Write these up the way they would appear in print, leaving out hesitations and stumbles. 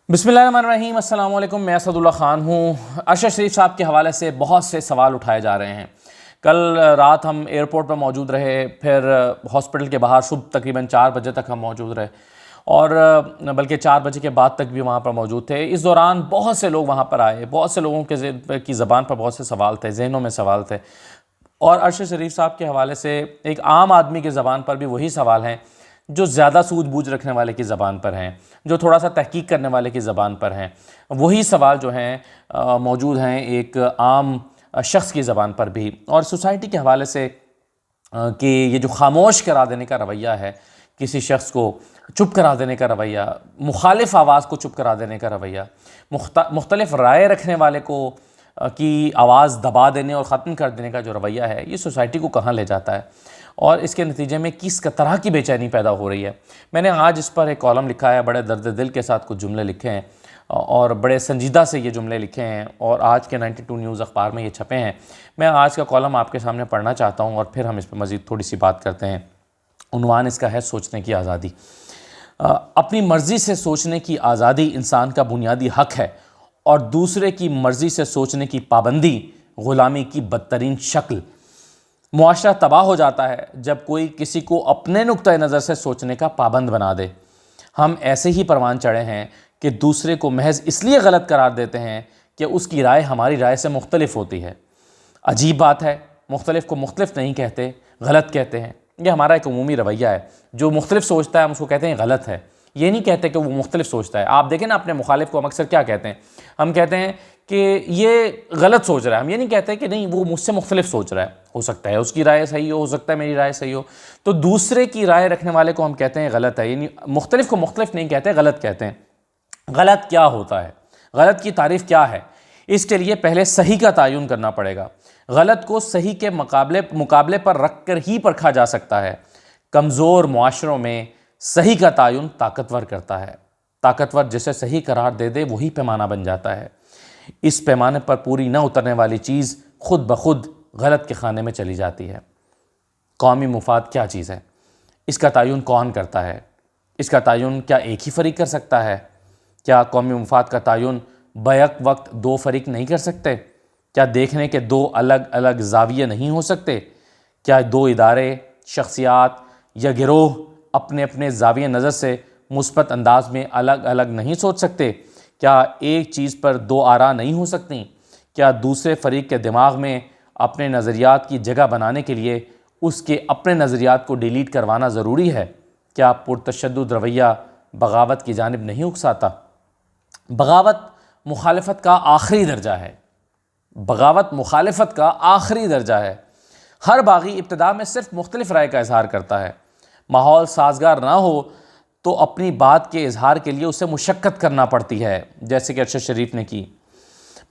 बिस्मिल्लाहिर्रहमानिर्रहीम। अस्सलाम वालेकुम। मैं असदुल्ला ख़ान हूँ। अरशद शरीफ साहब के हवाले से बहुत से सवाल उठाए जा रहे हैं। कल रात हम एयरपोर्ट पर मौजूद रहे, फिर हॉस्पिटल के बाहर सुबह तकरीबन 4 बजे तक हम मौजूद रहे और बल्कि 4 बजे के बाद तक भी वहाँ पर मौजूद थे। इस दौरान बहुत से लोग वहाँ पर आए, बहुत से लोगों की ज़बान पर बहुत से सवाल थे, जहनों में सवाल थे। और अरशद शरीफ साहब के हवाले से एक आम आदमी की ज़बान पर भी वही सवाल हैं जो ज़्यादा सूझबूझ रखने वाले की ज़बान पर हैं, जो थोड़ा सा तहकीक करने वाले की ज़बान पर हैं। वही सवाल जो हैं मौजूद हैं एक आम शख्स की ज़बान पर भी। और सोसाइटी के हवाले से कि ये जो खामोश करा देने का रवैया है, किसी शख्स को चुप करा देने का रवैया, मुखालिफ आवाज़ को चुप करा देने का रवैया, मुख्तलिफ राय रखने वाले को की आवाज़ दबा देने और ख़त्म कर देने का जो रवैया है, ये सोसाइटी को कहाँ ले जाता है और इसके नतीजे में किस तरह की बेचैनी पैदा हो रही है। मैंने आज इस पर एक कॉलम लिखा है, बड़े दर्द दिल के साथ कुछ जुमले लिखे हैं और बड़े संजीदा से ये जुमले लिखे हैं और आज के 92 न्यूज़ अखबार में ये छपे हैं। मैं आज का कॉलम आपके सामने पढ़ना चाहता हूँ और फिर हम इस पर मज़ीद थोड़ी सी बात करते हैं। उन्वान इसका है सोचने की आज़ादी। अपनी मर्ज़ी से सोचने की आज़ादी इंसान का बुनियादी हक़ है और दूसरे की मर्ज़ी से सोचने की पाबंदी ग़ुलामी की बदतरीन शक्ल। मुआशरा तबाह हो जाता है जब कोई किसी को अपने नुक्ता नज़र से सोचने का पाबंद बना दे। हम ऐसे ही परवान चढ़े हैं कि दूसरे को महज इसलिए गलत करार देते हैं कि उसकी राय हमारी राय से मुख्तलिफ होती है। अजीब बात है, मुख्तलिफ को मुख्तलिफ नहीं कहते, गलत कहते हैं। ये हमारा एक उमूमी रवैया है। जो मुख्तलिफ सोचता है हम उसको कहते हैं गलत है, ये नहीं कहते कि वो मुख्तलिफ सोचता है। आप देखें ना अपने मुखालिफ को हम अक्सर क्या कहते हैं, हम कहते हैं कि ये गलत सोच रहा है। हम ये नहीं कहते कि नहीं वो मुझसे मुख्तलिफ सोच रहा है, हो सकता है उसकी राय सही हो सकता है मेरी राय सही हो। तो दूसरे की राय रखने वाले को हम कहते हैं गलत है, यानी मुख्तलिफ को मुख्तलिफ नहीं कहते, गलत कहते हैं। गलत क्या होता है, गलत की तारीफ़ क्या है, इसके लिए पहले सही का तयन करना पड़ेगा। गलत को सही के मुकाबले पर रख कर ही परखा जा सकता है। कमज़ोर मुआशरों में सही का तयन ताकतवर करता है। ताकतवर जिसे सही करार दे दे वही पैमाना बन जाता है। इस पैमाने पर पूरी न उतरने वाली चीज़ खुद ब खुद गलत के खाने में चली जाती है। कौमी मुफाद क्या चीज़ है, इसका तयन कौन करता है? इसका तयन क्या एक ही फरीक कर सकता है? क्या कौमी मुफाद का तयन बैक वक्त 2 फरीक नहीं कर सकते? क्या देखने के 2 अलग अलग ज़ाविये नहीं हो सकते? क्या 2 इदारे, शख्सियात या गिरोह अपने अपने ज़ाविये नज़र से मुस्बत अंदाज में अलग अलग नहीं सोच सकते? क्या एक चीज़ पर 2 आरा नहीं हो सकती? क्या दूसरे फरीक के दिमाग में अपने नज़रियात की जगह बनाने के लिए उसके अपने नज़रियात को डिलीट करवाना ज़रूरी है? क्या पुरतशद्दुद रवैया बगावत की जानिब नहीं उकसाता? बगावत मुखालफत का आखिरी दर्जा है। बगावत मुखालफत का आखिरी दर्जा है। हर बागी इब्तिदा में सिर्फ मुख्तलिफ राय का इजहार करता है। माहौल साजगार ना हो तो अपनी बात के इजहार के लिए उसे मुशक्क़त करना पड़ती है, जैसे कि अरशद शरीफ ने की।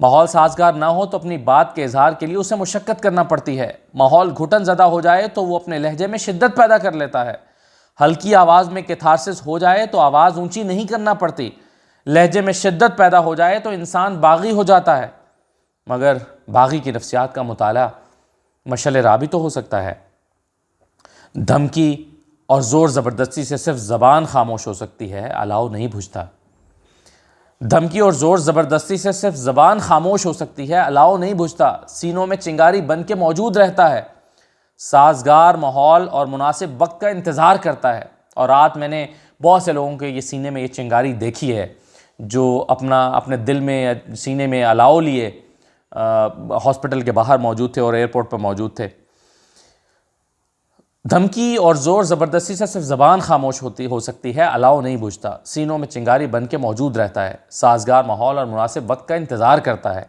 माहौल साजगार ना हो तो अपनी बात के इजहार के लिए उसे मुशक्क़त करना पड़ती है। माहौल घुटन ज़दा हो जाए तो वो अपने लहजे में शिद्दत पैदा कर लेता है। हल्की आवाज़ में कैथारसिस हो जाए तो आवाज़ ऊंची नहीं करना पड़ती। लहजे में शिद्दत पैदा हो जाए तो इंसान बागी हो जाता है। मगर बागी की नफ्सियात का मुताला मशअल राह भी तो हो सकता है। धमकी और ज़ोर ज़बरदस्ती से सिर्फ ज़बान खामोश हो सकती है, अलाव नहीं बुझता। धमकी और ज़ोर ज़बरदस्ती से सिर्फ ज़बान खामोश हो सकती है, अलाव नहीं बुझता। सीनों में चिंगारी बन के मौजूद रहता है। साजगार माहौल और मुनासिब वक्त का इंतज़ार करता है। और रात मैंने बहुत से लोगों के ये सीने में ये चिंगारी देखी है जो अपने दिल में सीने में अलाव लिए हॉस्पिटल के बाहर मौजूद थे और एयरपोर्ट पर मौजूद थे। धमकी और ज़ोर ज़बरदस्ती से सिर्फ ज़बान खामोश हो सकती है, अलाव नहीं बुझता। सीनों में चिंगारी बन के मौजूद रहता है। साजगार माहौल और मुनासिब वक्त का इंतज़ार करता है।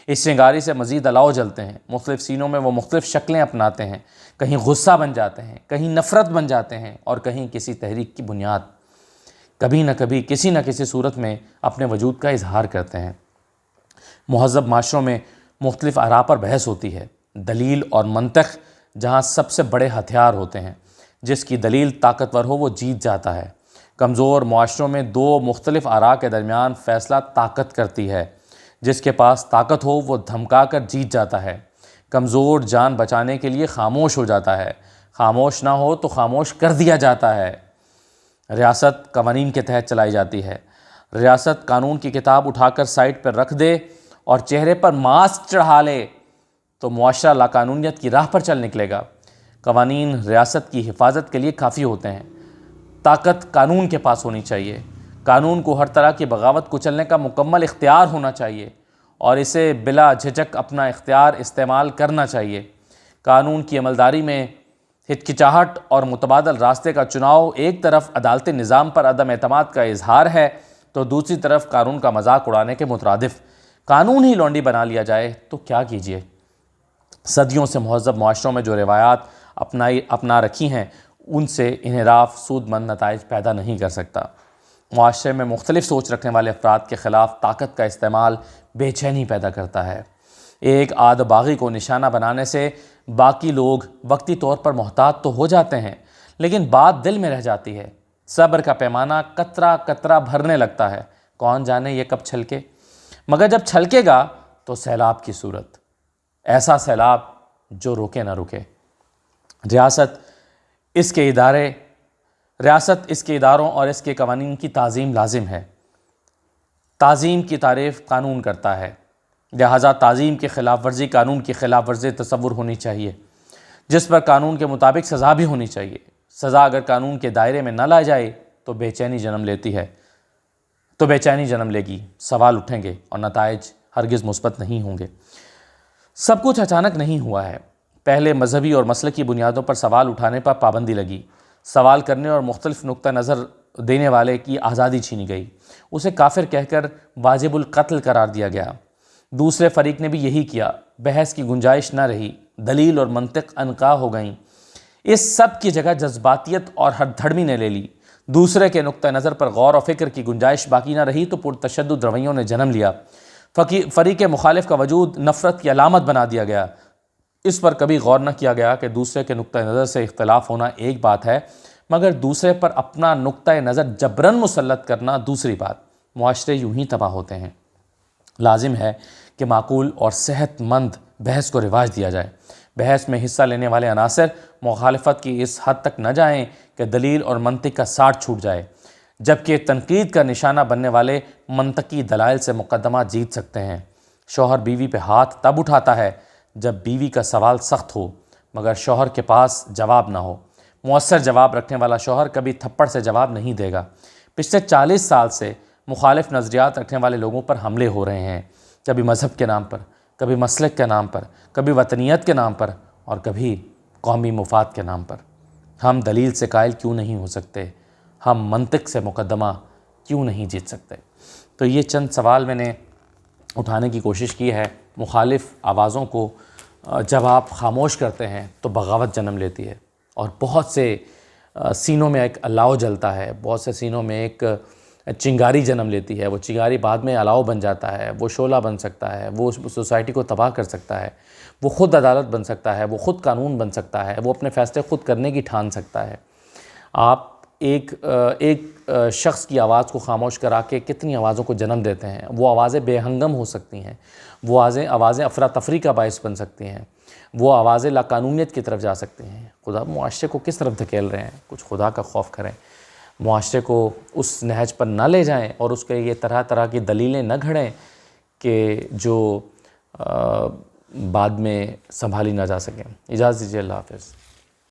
इस चिंगारी से मज़ीद अलाव जलते हैं। मुख्तलिफ़ सीनों में वो मुख्तलिफ़ शक्लें अपनाते हैं। कहीं गुस्सा बन जाते हैं, कहीं नफ़रत बन जाते हैं और कहीं किसी तहरीक की बुनियाद। कभी न कभी किसी न किसी सूरत में अपने वजूद का इजहार करते हैं। मुहज़्ज़ब माशरों में मुख्तलिफ़ आरा पर बहस होती है। दलील और मंतक़ जहाँ सबसे बड़े हथियार होते हैं। जिसकी दलील ताकतवर हो वो जीत जाता है। कमज़ोर मुआशरों में 2 मुख्तलिफ़ आरा के दरमियान फ़ैसला ताकत करती है। जिसके पास ताकत हो वो धमका कर जीत जाता है। कमज़ोर जान बचाने के लिए खामोश हो जाता है। खामोश ना हो तो खामोश कर दिया जाता है। रियासत कवानीन के तहत चलाई जाती है। ریاست قانون کی کتاب اٹھا کر سائٹ پر رکھ دے اور چہرے پر ماسک چڑھا لے تو معاشرہ لاقانونیت کی راہ پر چل نکلے گا۔ قوانین ریاست کی حفاظت کے لیے کافی ہوتے ہیں۔ طاقت قانون کے پاس ہونی چاہیے۔ قانون کو ہر طرح کی بغاوت کچلنے کا مکمل اختیار ہونا چاہیے اور اسے بلا جھجک اپنا اختیار استعمال کرنا چاہیے۔ قانون کی عملداری میں ہچکچاہٹ اور متبادل راستے کا چناؤ ایک طرف عدالتی نظام پر عدم اعتماد کا اظہار ہے تو دوسری طرف قانون کا مذاق اڑانے کے مترادف۔ قانون ہی لونڈی بنا لیا جائے تو کیا کیجیے؟ صدیوں سے مہذب معاشروں میں جو روایات اپنا رکھی ہیں ان سے انحراف سود مند نتائج پیدا نہیں کر سکتا۔ معاشرے میں مختلف سوچ رکھنے والے افراد کے خلاف طاقت کا استعمال بے چینی پیدا کرتا ہے۔ ایک آدھ باغی کو نشانہ بنانے سے باقی لوگ وقتی طور پر محتاط تو ہو جاتے ہیں لیکن بات دل میں رہ جاتی ہے۔ صبر کا پیمانہ قطرہ قطرہ بھرنے لگتا ہے، کون جانے یہ کب چھلکے، مگر جب چھلکے گا تو سیلاب کی صورت، ایسا سیلاب جو روکے نہ رکے۔ ریاست اس کے اداروں اور اس کے قوانین کی تعظیم لازم ہے۔ تعظیم کی تعریف قانون کرتا ہے، لہٰذا تعظیم کی خلاف ورزی قانون کی خلاف ورزی تصور ہونی چاہیے، جس پر قانون کے مطابق سزا بھی ہونی چاہیے۔ سزا اگر قانون کے دائرے میں نہ لائی جائے تو بے چینی جنم لے گی، سوال اٹھیں گے اور نتائج ہرگز مثبت نہیں ہوں گے۔ سب کچھ اچانک نہیں ہوا ہے۔ پہلے مذہبی اور مسلکی بنیادوں پر سوال اٹھانے پر پابندی لگی، سوال کرنے اور مختلف نقطہ نظر دینے والے کی آزادی چھینی گئی، اسے کافر کہہ کر واجب القتل قرار دیا گیا۔ دوسرے فریق نے بھی یہی کیا، بحث کی گنجائش نہ رہی، دلیل اور منطق عنقا ہو گئیں۔ اس سب کی جگہ جذباتیت اور ہٹ دھڑمی نے لے لی۔ دوسرے کے نقطہ نظر پر غور و فکر کی گنجائش باقی نہ رہی تو پرتشدد رویوں نے جنم لیا۔ فریق مخالف کا وجود نفرت کی علامت بنا دیا گیا۔ اس پر کبھی غور نہ کیا گیا کہ دوسرے کے نقطہ نظر سے اختلاف ہونا ایک بات ہے مگر دوسرے پر اپنا نقطہ نظر جبراً مسلط کرنا دوسری بات۔ معاشرے یوں ہی تباہ ہوتے ہیں۔ لازم ہے کہ معقول اور صحت مند بحث کو رواج دیا جائے۔ بحث میں حصہ لینے والے عناصر مخالفت کی اس حد تک نہ جائیں کہ دلیل اور منطق کا ساٹھ چھوٹ جائے، جبکہ تنقید کا نشانہ بننے والے منطقی دلائل سے مقدمہ جیت سکتے ہیں۔ شوہر بیوی پہ ہاتھ تب اٹھاتا ہے جب بیوی کا سوال سخت ہو مگر شوہر کے پاس جواب نہ ہو۔ مؤثر جواب رکھنے والا شوہر کبھی تھپڑ سے جواب نہیں دے گا۔ پچھلے 40 سال سے مخالف نظریات رکھنے والے لوگوں پر حملے ہو رہے ہیں، کبھی مذہب کے نام پر، کبھی مسلک کے نام پر، کبھی وطنیت کے نام پر اور کبھی قومی مفاد کے نام پر۔ ہم دلیل سے قائل کیوں نہیں ہو سکتے؟ ہم منطق سے مقدمہ کیوں نہیں جیت سکتے؟ تو یہ چند سوال میں نے اٹھانے کی کوشش کی ہے۔ مخالف آوازوں کو جب آپ خاموش کرتے ہیں تو بغاوت جنم لیتی ہے اور بہت سے سینوں میں ایک الاؤ جلتا ہے، بہت سے سینوں میں ایک چنگاری جنم لیتی ہے۔ وہ چنگاری بعد میں الاؤ بن جاتا ہے، وہ شعلہ بن سکتا ہے، وہ سوسائٹی کو تباہ کر سکتا ہے، وہ خود عدالت بن سکتا ہے، وہ خود قانون بن سکتا ہے، وہ اپنے فیصلے خود کرنے کی ٹھان سکتا ہے۔ آپ ایک شخص کی آواز کو خاموش کرا کے کتنی آوازوں کو جنم دیتے ہیں۔ وہ آوازیں بے ہنگم ہو سکتی ہیں، وہ آوازیں افراتفری کا باعث بن سکتی ہیں، وہ آوازیں لاقانونیت کی طرف جا سکتی ہیں۔ خدا معاشرے کو کس طرف دھکیل رہے ہیں؟ کچھ خدا کا خوف کریں، معاشرے کو اس نہج پر نہ لے جائیں اور اس کے یہ طرح طرح کی دلیلیں نہ گھڑیں کہ جو بعد میں سنبھالی نہ جا سکیں۔ اجازت دیجیے، اللہ حافظ۔